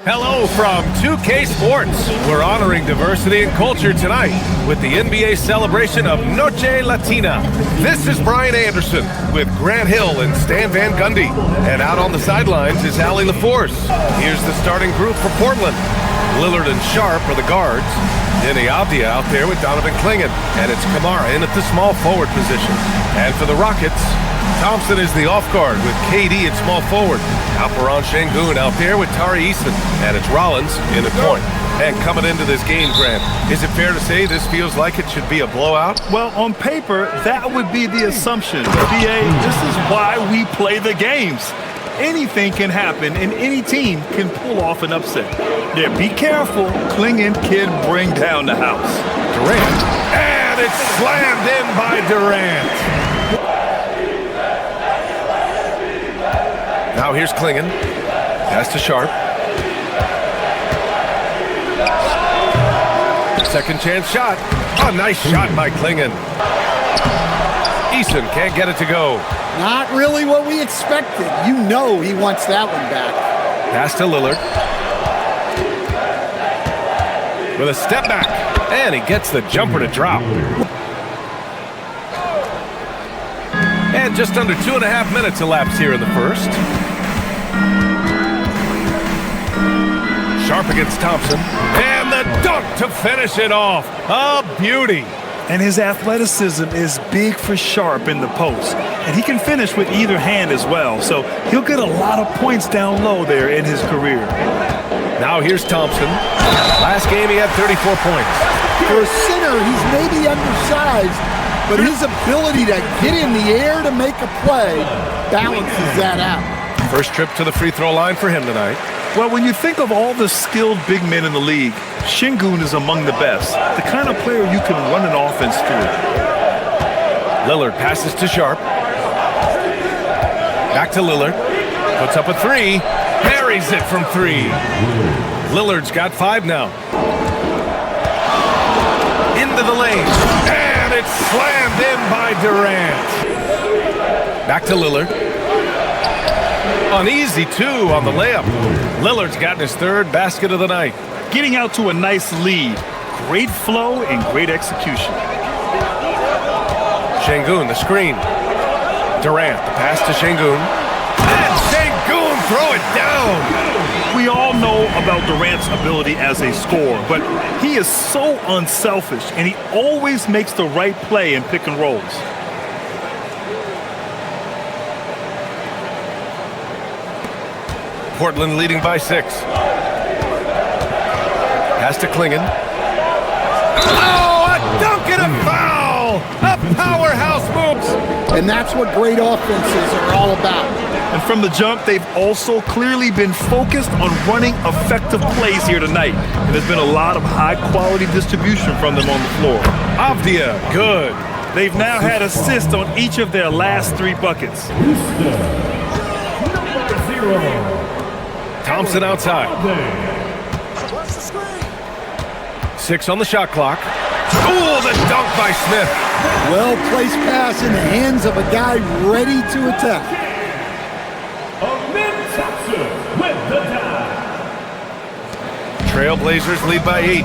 Hello from 2K Sports. We're honoring diversity and culture tonight with the NBA celebration of Noche Latina. This is Brian Anderson with Grant Hill and Stan Van Gundy. And out on the sidelines is Allie LaForce. Here's the starting group for Portland. Lillard and Sharp are the guards. Denny Avdia out there with Donovan Clingan. And it's Kamara in at the small forward position. And for the Rockets, Thompson is the off guard with KD at small forward. Alperon Sengun out there with Tari Eason. And it's Rollins in the point. And coming into this game, Grant, is it fair to say this feels like it should be a blowout? Well, on paper, that would be the assumption. BA, this is why we play the games. Anything can happen, and any team can pull off an upset. Yeah, be careful. Clingan can bring down the house. Durant. And it's slammed in by Durant. Now here's Clingan. Pass to Sharp. Second chance shot. A nice shot by Clingan. Eason can't get it to go. Not really what we expected. You know he wants that one back. Pass to Lillard. With a step back. And he gets the jumper to drop. And just under 2.5 minutes elapsed here in the first. Sharp against Thompson. And the dunk to finish it off. A beauty. And his athleticism is big for Sharp in the post. And he can finish with either hand as well. So he'll get a lot of points down low there in his career. Now here's Thompson. Last game he had 34 points. For a center, he's maybe undersized, but his ability to get in the air to make a play balances that out. First trip to the free throw line for him tonight. Well, when you think of all the skilled big men in the league, Sengun is among the best. The kind of player you can run an offense through. Lillard passes to Sharp. Back to Lillard. Puts up a three. Buries it from three. Lillard's got 5 now. Into the lane. And it's slammed in by Durant. Back to Lillard. An easy 2 on the layup. Lillard's gotten his 3rd basket of the night. Getting out to a nice lead. Great flow and great execution. Sengun, the screen. Durant, the pass to Sengun. And Sengun, throw it down. We all know about Durant's ability as a scorer, but he is so unselfish, and he always makes the right play in pick and rolls. Portland leading by 6. Pass to Clingan. Oh, a dunk and a foul! A powerhouse moves! And that's what great offenses are all about. And from the jump, they've also clearly been focused on running effective plays here tonight. And there's been a lot of high-quality distribution from them on the floor. Avdia, good. They've now had assists on each of their last 3 buckets. Thompson outside. 6 on the shot clock. Ooh, the dunk by Smith. Well-placed pass in the hands of a guy ready to attack. Trailblazers lead by 8.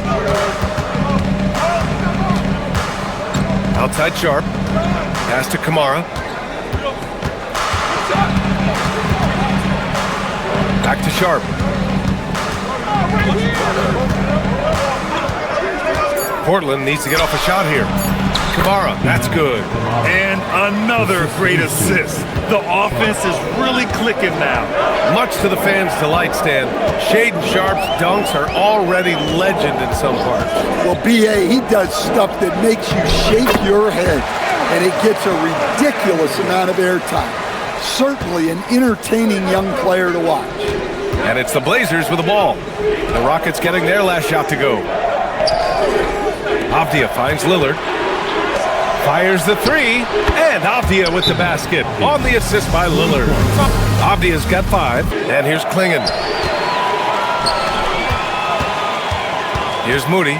Outside Sharp. Pass to Kamara. Back to Sharp. Portland needs to get off a shot here. Kamara, that's good. And another great assist. The offense is really clicking now. Much to the fans' delight, Stan. Shaedon Sharp's dunks are already legend in some parts. Well, B.A., he does stuff that makes you shake your head, and it gets a ridiculous amount of airtime. Certainly an entertaining young player to watch. And it's the Blazers with the ball. The Rockets getting their last shot to go. Avdia finds Lillard. Fires the 3. And Avdia with the basket. On the assist by Lillard. Avdia's got 5. And here's Clingan. Here's Moody.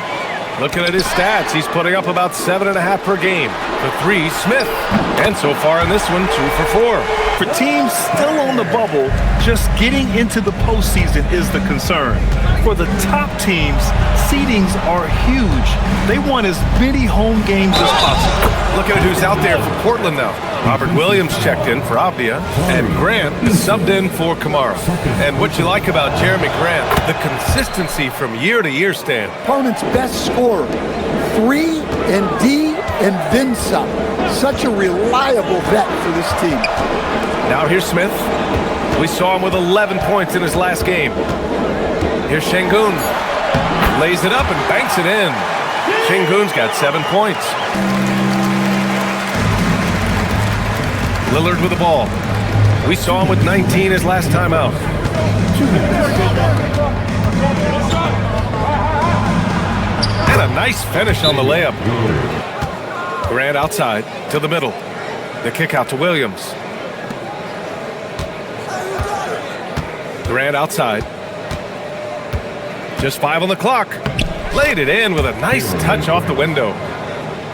Looking at his stats, he's putting up about 7.5 per game. For 3, Smith. And so far in this one, 2 for 4. For teams still on the bubble, Just getting into the postseason is the concern. For the top teams, seedings are huge. They want as many home games as possible. Look at who's out there for Portland now. Robert Williams checked in for Avdia, and Grant subbed in for Kamara. And what you like about Jeremy Grant, the consistency from year to year, Stan. Opponent's best scorer, 3 and D and then some. Such a reliable vet for this team. Now here's Smith. We saw him with 11 points in his last game. Here's SENGUN. Lays it up and banks it in. SENGUN's got 7 points. Lillard with the ball. We saw him with 19 his last time out. And a nice finish on the layup. Grant outside to the middle. The kick out to Williams. Grant outside. Just 5 on the clock. Laid it in with a nice touch off the window.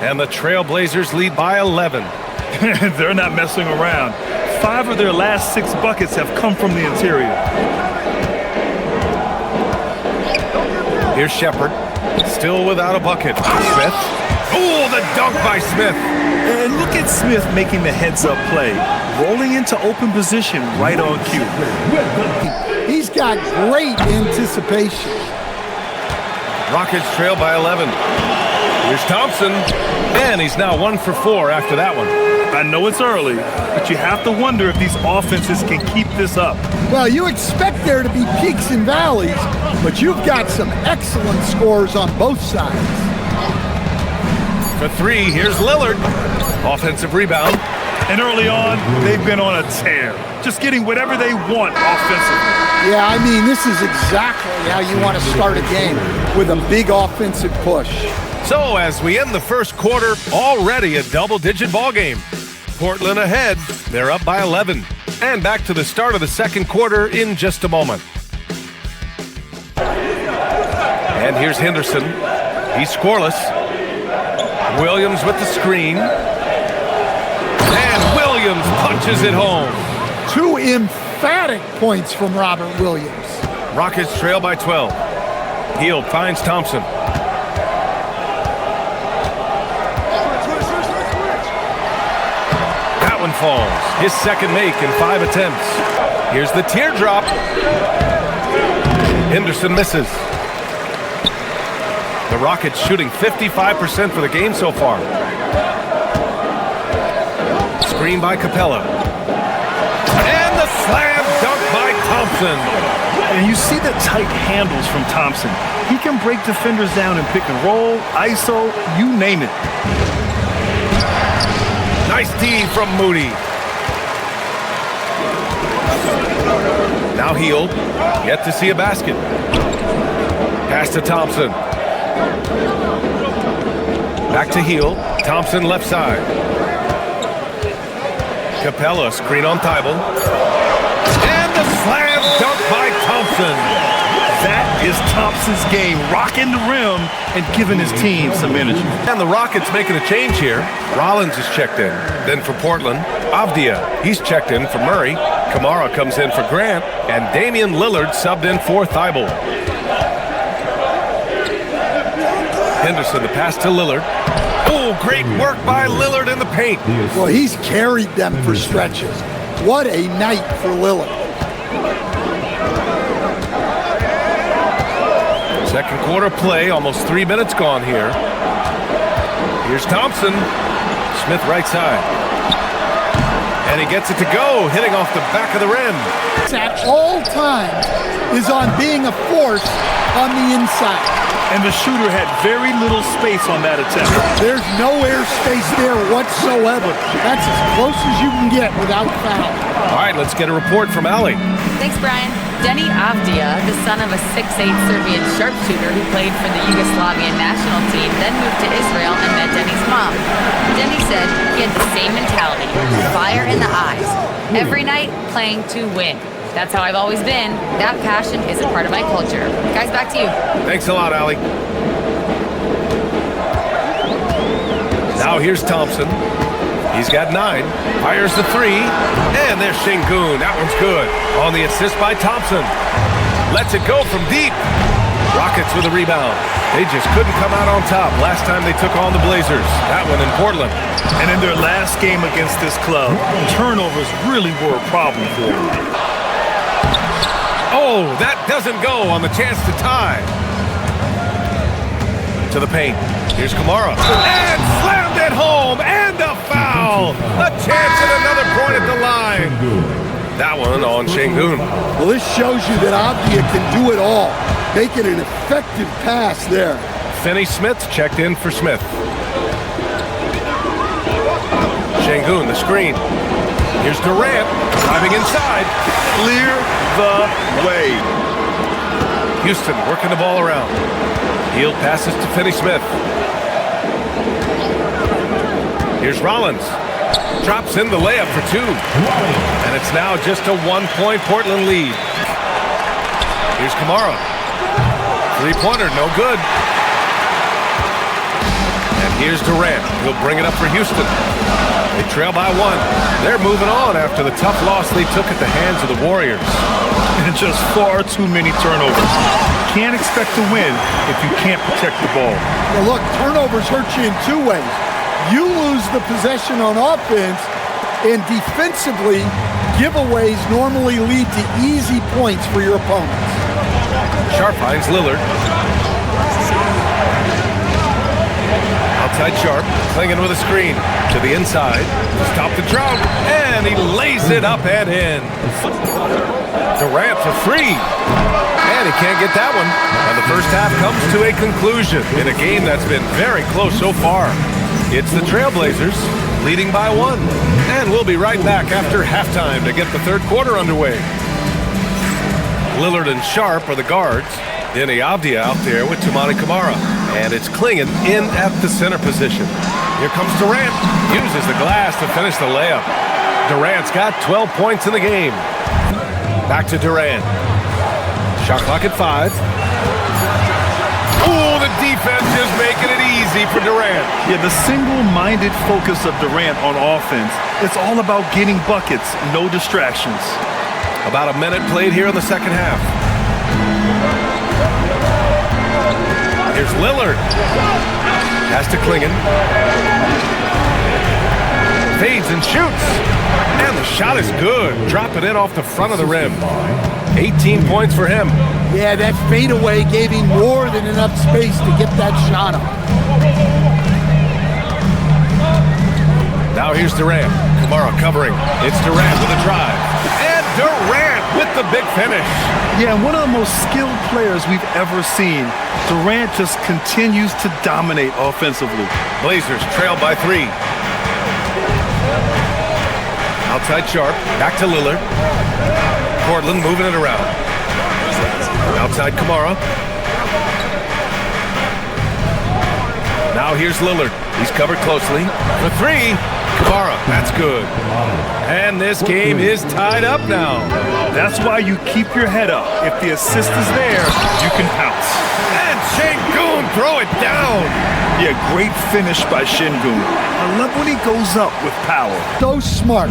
And the Trailblazers lead by 11. They're not messing around. 5 of their last 6 buckets have come from the interior. Here's Shepard. Still without a bucket. Smith. Oh, the dunk by Smith. And look at Smith making the heads-up play. Rolling into open position right on cue. He's got great anticipation. Rockets trail by 11. Here's Thompson. And he's now 1 for 4 after that one. I know it's early, but you have to wonder if these offenses can keep this up. Well, you expect there to be peaks and valleys, but you've got some excellent scores on both sides. For 3, here's Lillard. Offensive rebound. And early on, they've been on a tear. Just getting whatever they want offensively. Yeah, I mean, this is exactly how you want to start a game, with a big offensive push. So as we end the first quarter, already a double-digit ball game. Portland ahead. They're up by 11. And back to the start of the second quarter in just a moment. And here's Henderson. He's scoreless. Williams with the screen. And Williams punches it home. 2 emphatic points from Robert Williams. Rockets trail by 12. Hield finds Thompson. That one falls. His second make in 5 attempts. Here's the teardrop. Henderson misses. The Rockets shooting 55% for the game so far. Screen by Capella. And the slam dunk by Thompson. And you see the tight handles from Thompson. He can break defenders down in pick and roll, ISO, you name it. Nice D from Moody. Now Hield. Yet to see a basket. Pass to Thompson. Back to Hield. Thompson left side. Capella screen on Thibault. And the slam dunk by Thompson. That is Thompson's game, rocking the rim and giving his team some energy. And the Rockets making a change here. Rollins is checked in. Then for Portland, Avdia. He's checked in for Murray. Kamara comes in for Grant. And Damian Lillard subbed in for Thibault. Henderson, the pass to Lillard. Oh, great work by Lillard in the paint. Well, he's carried them for stretches. What a night for Lillard. Second quarter play, almost 3 minutes gone here. Here's Thompson. Smith right side. And he gets it to go, hitting off the back of the rim. At all times is on being a force on the inside. And the shooter had very little space on that attempt. There's no airspace there whatsoever. That's as close as you can get without foul. All right, let's get a report from Allie. Thanks, Brian. Denny Avdia, the son of a 6'8" Serbian sharpshooter who played for the Yugoslavian national team, then moved to Israel and met Denny's mom. Denny said he had the same mentality, fire in the eyes. Every night, playing to win. That's how I've always been. That passion is a part of my culture. Guys, back to you. Thanks a lot, Allie. Now here's Thompson. He's got 9. Fires the 3. And there's SENGUN. That one's good. On the assist by Thompson. Lets it go from deep. Rockets with a rebound. They just couldn't come out on top last time they took on the Blazers. That one in Portland. And in their last game against this club, turnovers really were a problem for them. Oh, that doesn't go on the chance to tie. To the paint. Here's Kamara. And slammed it home. And a foul. A chance at another point at the line. That one on SENGUN. Well, this shows you that Avdia can do it all. Making an effective pass there. Finney-Smith checked in for Smith. SENGUN, the screen. Here's Durant driving inside. Clear the way. Houston working the ball around. Heel passes to Finney-Smith. Here's Rollins. Drops in the layup for two. And it's now just a 1-point Portland lead. Here's Kamara. Three-pointer, no good. And here's Durant. He'll bring it up for Houston. They trail by one. They're moving on after the tough loss they took at the hands of the Warriors. And just far too many turnovers. Can't expect to win if you can't protect the ball. Well, look, turnovers hurt you in two ways. You lose the possession on offense, and defensively, giveaways normally lead to easy points for your opponents. Sharp finds Lillard. Outside Sharp, clinging with a screen. To the inside, stop the drought, and he lays it up and in. Durant for three. And he can't get that one. And the first half comes to a conclusion in a game that's been very close so far. It's the Trailblazers leading by one. And we'll be right back after halftime to get the third quarter underway. Lillard and Sharp are the guards. Denny Avdia out there with Toumani Camara. And it's Klingon in at the center position. Here comes Durant. Uses the glass to finish the layup. Durant's got 12 points in the game. Back to Durant. Shot clock at 5. Oh, the defense is making it easy for Durant. Yeah, the single-minded focus of Durant on offense, it's all about getting buckets, no distractions. About a minute played here in the second half. Here's Lillard. Has to Klingon. Fades and shoots. And the shot is good. Drop it in off the front of the rim. 18 points for him. Yeah, that fadeaway gave him more than enough space to get that shot up. Now here's Durant. Kamara covering. It's Durant with a drive. And Durant with the big finish. Yeah, and one of the most skilled players we've ever seen. Durant just continues to dominate offensively. Blazers trail by 3. Outside Sharp. Back to Lillard. Portland moving it around. Outside Kamara. Now here's Lillard. He's covered closely. For 3. Kamara. That's good. And this game is tied up now. That's why you keep your head up. If the assist is there, you can pounce. And SENGUN throw it down. Yeah, great finish by SENGUN. I love when he goes up with power. So smart.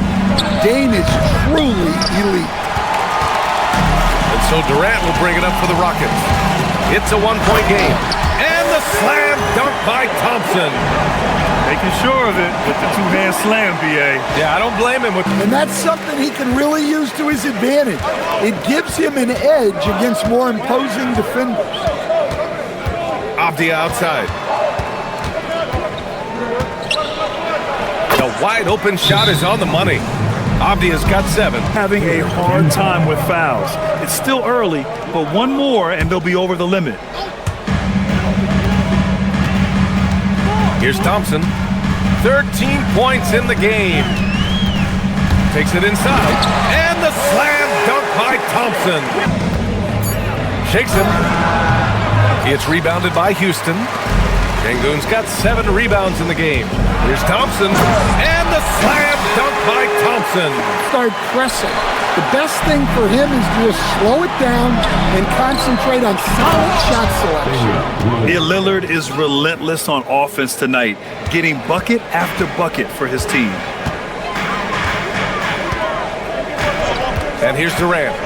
Dane is truly elite. And so Durant will bring it up for the Rockets. It's a 1-point game. And the slam dunk by Thompson. Making sure of it with the two-hand slam, B.A. Yeah, I don't blame him. And that's something he can really use to his advantage. It gives him an edge against more imposing defenders. Avdia outside. The wide open shot is on the money. Avdia's got 7. Having a hard time with fouls. It's still early, but one more and they'll be over the limit. Here's Thompson. 13 points in the game. Takes it inside. And the slam dunk by Thompson. Shakes him. It's rebounded by Houston. SENGUN's got 7 rebounds in the game. Here's Thompson. And the slam dunk by Thompson. Start pressing. The best thing for him is to just slow it down and concentrate on solid shot selection. Yeah, Lillard is relentless on offense tonight, getting bucket after bucket for his team. And here's Durant.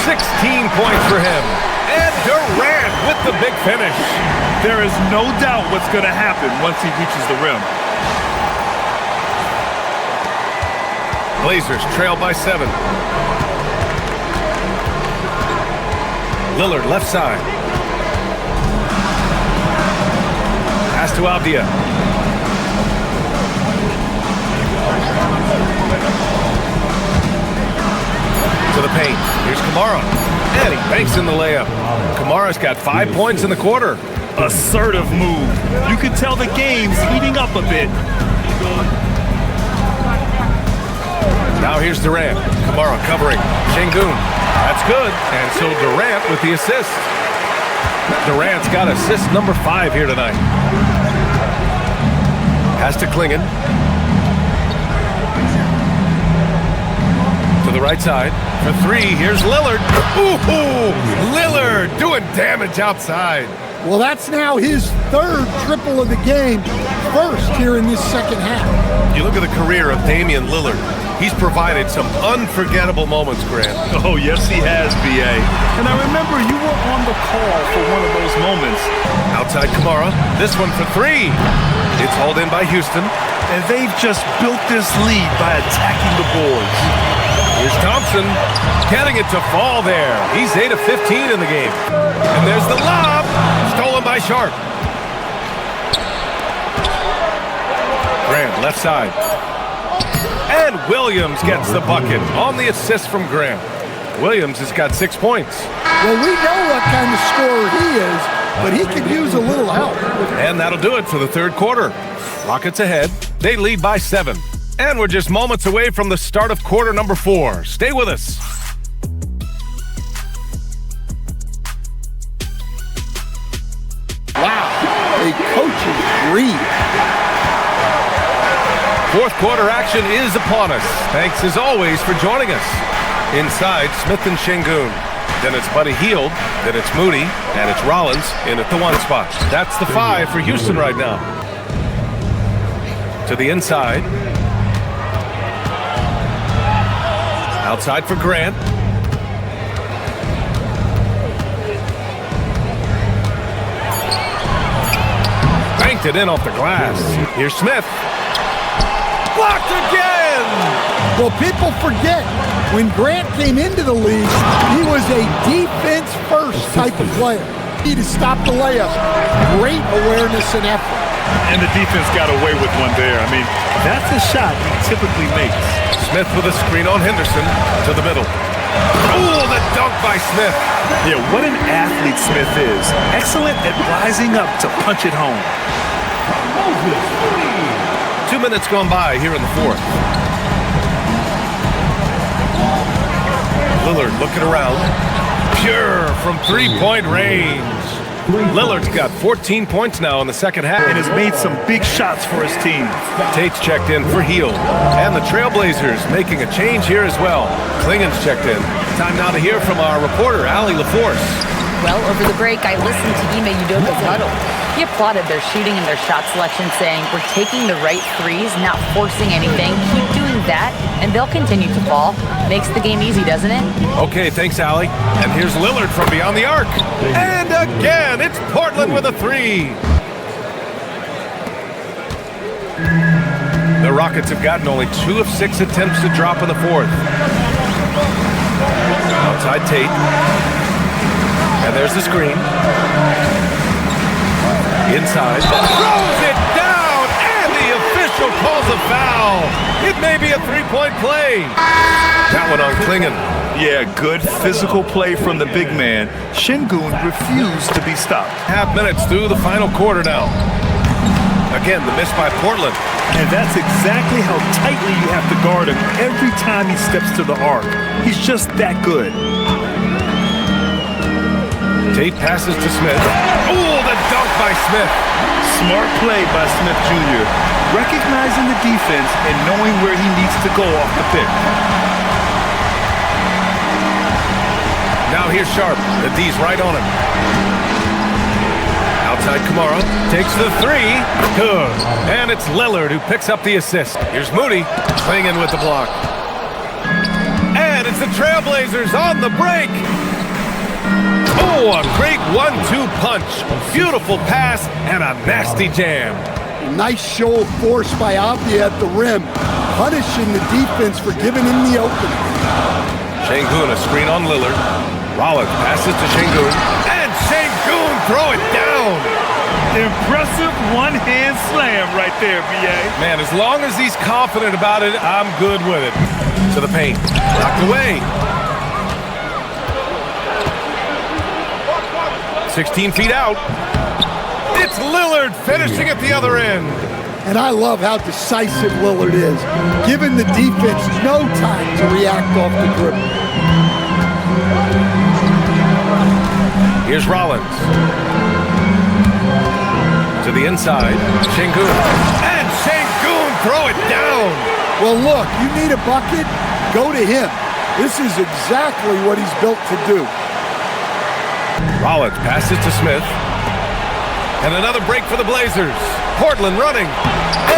16 points for him. And Durant with the big finish. There is no doubt what's going to happen once he reaches the rim. Blazers trail by 7. Lillard left side. Pass to Avdia. To the paint. Here's Kamara. And he banks in the layup. Kamara's got 5 points in the quarter. Assertive move. You can tell the game's heating up a bit. Now here's Durant. Kamara covering. Sengun. That's good. And so Durant with the assist. Durant's got assist number 5 here tonight. Pass to Klingon. To the right side. For 3, here's Lillard. Ooh, Lillard doing damage outside. Well, that's now his 3rd triple of the game, first here in this second half. You look at the career of Damian Lillard. He's provided some unforgettable moments, Grant. Oh, yes, he has, B.A. And I remember you were on the call for one of those moments. Outside Kamara. This one for 3. It's hauled in by Houston. And they've just built this lead by attacking the boards. Here's Thompson. Getting it to fall there. He's 8 of 15 in the game. And there's the lob. Stolen by Sharp. Grant, left side. And Williams gets the bucket on the assist from Grant. Williams has got 6 points. Well, we know what kind of scorer he is, but he could use a little help. And that'll do it for the 3rd quarter. Rockets ahead. They lead by 7. And we're just moments away from the start of quarter number 4. Stay with us. Wow, a coach's dream. 4th quarter action is upon us. Thanks as always for joining us. Inside, Smith and Sengun. Then it's Buddy Hield. Then it's Moody. And it's Rollins in at the 1 spot. That's the 5 for Houston right now. To the inside. Outside for Grant. Banked it in off the glass. Here's Smith. Blocked again! Well, people forget, when Grant came into the league, he was a defense-first type of player. He to stop the layup. Great awareness and effort. And the defense got away with one there. I mean, that's a shot he typically makes. Smith with a screen on Henderson to the middle. Ooh, the dunk by Smith. Yeah, what an athlete Smith is. Excellent at rising up to punch it home. 2 minutes gone by here in the 4th. Lillard looking around. Pure from 3-point range. Lillard's got 14 points now in the second half. And has made some big shots for his team. Tate's checked in for Hield. And the Trailblazers making a change here as well. Klingon's checked in. Time now to hear from our reporter, Allie LaForce. Well, over the break, I listened to Ime Udoka's huddle. He applauded their shooting and their shot selection, saying, "We're taking the right threes, not forcing anything. Keep doing that, and they'll continue to fall." Makes the game easy, doesn't it? Okay, thanks, Allie. And here's Lillard from beyond the arc. And again, it's Portland with a 3. The Rockets have gotten only 2 of 6 attempts to drop in the 4th. Outside Tate. And there's the screen. Inside. Throws it down, and the official calls a foul. It may be a 3-point play. That one on Klingon. Yeah, good physical play from the big man. Sengun refused to be stopped. Half minutes through the final quarter now. Again, the miss by Portland. And that's exactly how tightly you have to guard him every time he steps to the arc. He's just that good. Tate passes to Smith. Oh, the dunk by Smith. Smart play by Smith Jr. Recognizing the defense and knowing where he needs to go off the pick. Now here's Sharp. The D's right on him. Outside Kamara. Takes the 3. Good. And it's Lillard who picks up the assist. Here's Moody. Playing in with the block. And it's finds the Trailblazers on the break. Oh, a great 1-2 punch. Beautiful pass and a nasty jam. Nice show of force by Avdia at the rim, punishing the defense for giving him the opening. Sengun, a screen on Lillard. Rollins passes to Sengun, and Sengun throw it down. Impressive one-hand slam right there, B.A. Man, as long as he's confident about it, I'm good with it. To the paint, knocked away. 16 feet out. It's Lillard finishing at the other end. And I love how decisive Lillard is, giving the defense no time to react off the dribble. Here's Rollins. To the inside, Sengun. And Sengun throw it down. Well, look, you need a bucket, go to him. This is exactly what he's built to do. Rollins passes to Smith. And another break for the Blazers. Portland running.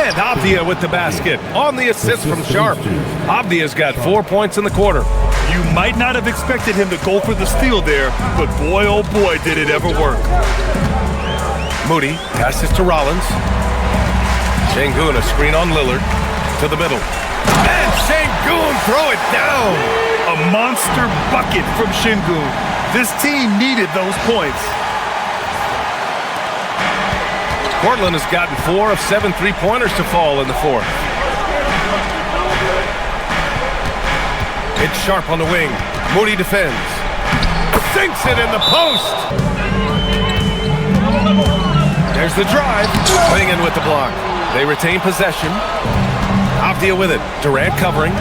And Avdia with the basket on the assist from Sharp. Avdia's got 4 points in the quarter. You might not have expected him to go for the steal there, but boy, oh boy, did it ever work. Moody passes to Rollins. Sengun, a screen on Lillard. To the middle. And Sengun throw it down. A monster bucket from Sengun. This team needed those points. Portland has gotten 4 of 7 three-pointers to fall in the fourth. It's Sharp on the wing. Moody defends. Sinks it in the post. There's the drive. Putting in with the block. They retain possession. Avdia with it. Durant covering.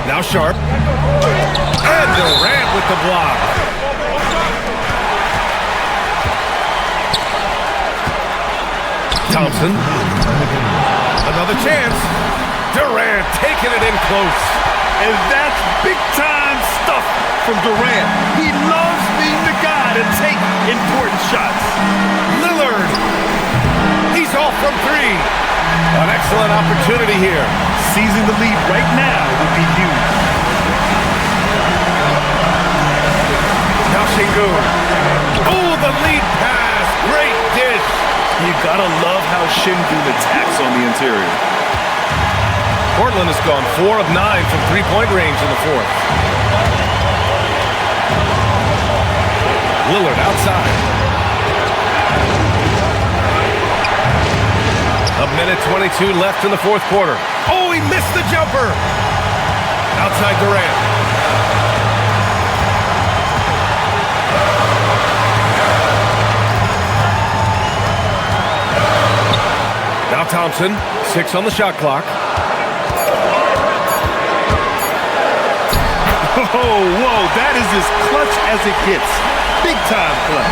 Now Sharp. And Durant with the block. Thompson. Another chance. Durant taking it in close. And that's big-time stuff from Durant. He loves being the guy to take important shots. Lillard. He's off from three. An excellent opportunity here. Seizing the lead right now would be huge. Now Sengun. Oh, the lead pass. Great dish. You gotta love how Sengun attacks on the interior. Portland has gone 4 of 9 from three-point range in the fourth. Lillard outside. A minute 22 left in the fourth quarter. Oh, he missed the jumper. Outside Durant. Now Thompson, 6 on the shot clock. Oh, whoa, that is as clutch as it gets. Big time play.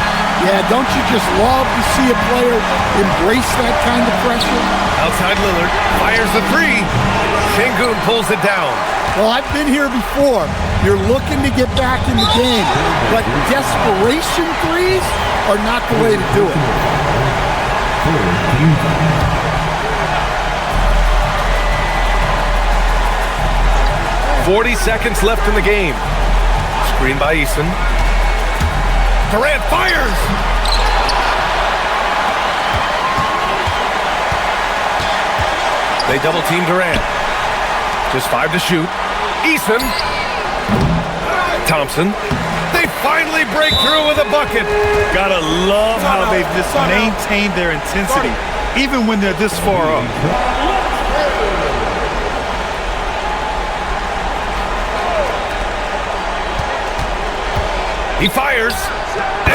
Yeah, don't you just love to see a player embrace that kind of pressure? Outside Lillard, fires the three. Sengun pulls it down. Well, I've been here before. You're looking to get back in the game, but desperation threes are not the way to do it. 40 seconds left in the game. Screen by Eason. Durant fires! They double team Durant. Just 5 to shoot. Eason. Thompson. They finally break through with a bucket. Gotta love how they've just maintained their intensity, even when they're this far up. He fires,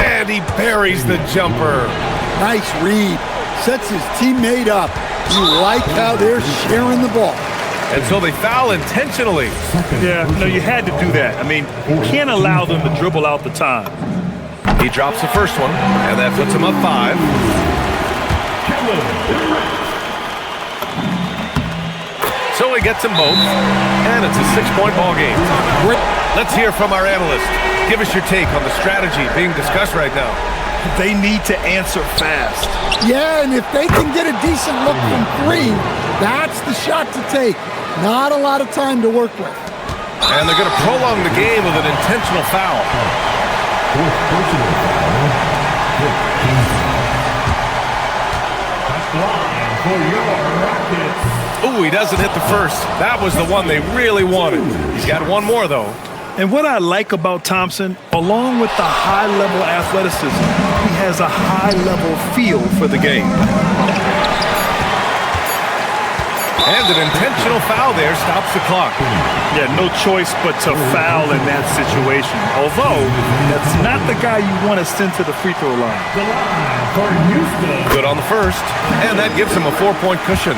and he buries the jumper. Nice read. Sets his teammate up. You like how they're sharing the ball. And so they foul intentionally. Yeah, no, you had to do that. I mean, you can't allow them to dribble out the time. He drops the first one, and that puts him up 5. So he gets them both, and it's a 6-point ball game. Let's hear from our analyst. Give us your take on the strategy being discussed right now. They need to answer fast. Yeah, and if they can get a decent look from 3, that's the shot to take. Not a lot of time to work with. And they're going to prolong the game with an intentional foul. Ooh, he doesn't hit the first. That was the one they really wanted. He's got one more, though. And what I like about Thompson, along with the high-level athleticism, he has a high-level feel for the game. And an intentional foul there stops the clock. Yeah, no choice but to foul in that situation. Although, that's not the guy you want to send to the free throw line. Good on the first, and that gives him a 4-point cushion.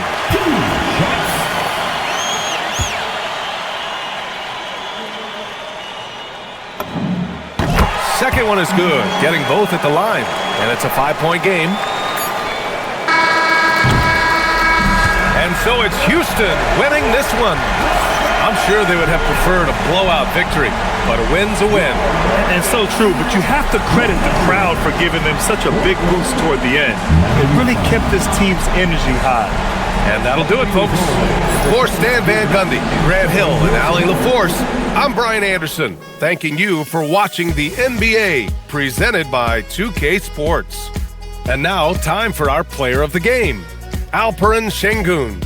Second one is good, getting both at the line, and it's a 5-point game. And so it's Houston winning this one. I'm sure they would have preferred a blowout victory, but a win's a win. And so true, but you have to credit the crowd for giving them such a big boost toward the end. It really kept this team's energy high. And that'll do it, folks. For Stan Van Gundy, Grant Hill, and Allie LaForce, I'm Brian Anderson, thanking you for watching the NBA, presented by 2K Sports. And now, time for our player of the game, Alperen Sengun.